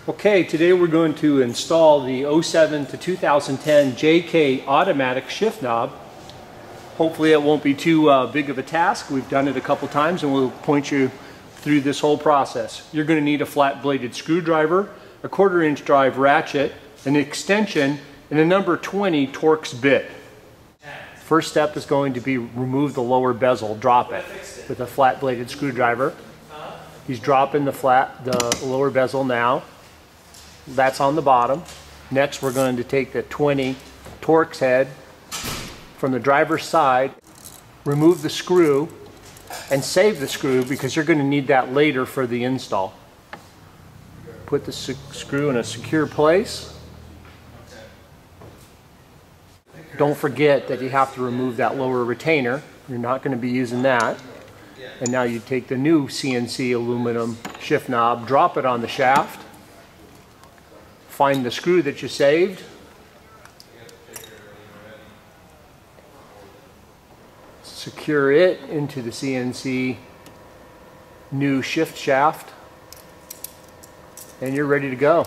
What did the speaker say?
Okay, today we're going to install the 07 to 2010 JK automatic shift knob. Hopefully it won't be too big of a task. We've done it a couple times and we'll point you through this whole process. You're going to need a flat bladed screwdriver, a 1/4 inch drive ratchet, an extension, and a number 20 Torx bit. First step is going to be remove the lower bezel, drop it with a flat bladed screwdriver. He's dropping the lower bezel now. That's on the bottom. Next we're going to take the 20 Torx head from the driver's side, remove the screw, and save the screw because you're going to need that later for the install. Put the screw in a secure place. Don't forget that you have to remove that lower retainer. You're not going to be using that. And now you take the new CNC aluminum shift knob, drop it on the shaft, find the screw that you saved, secure it into the CNC new shift shaft, and you're ready to go.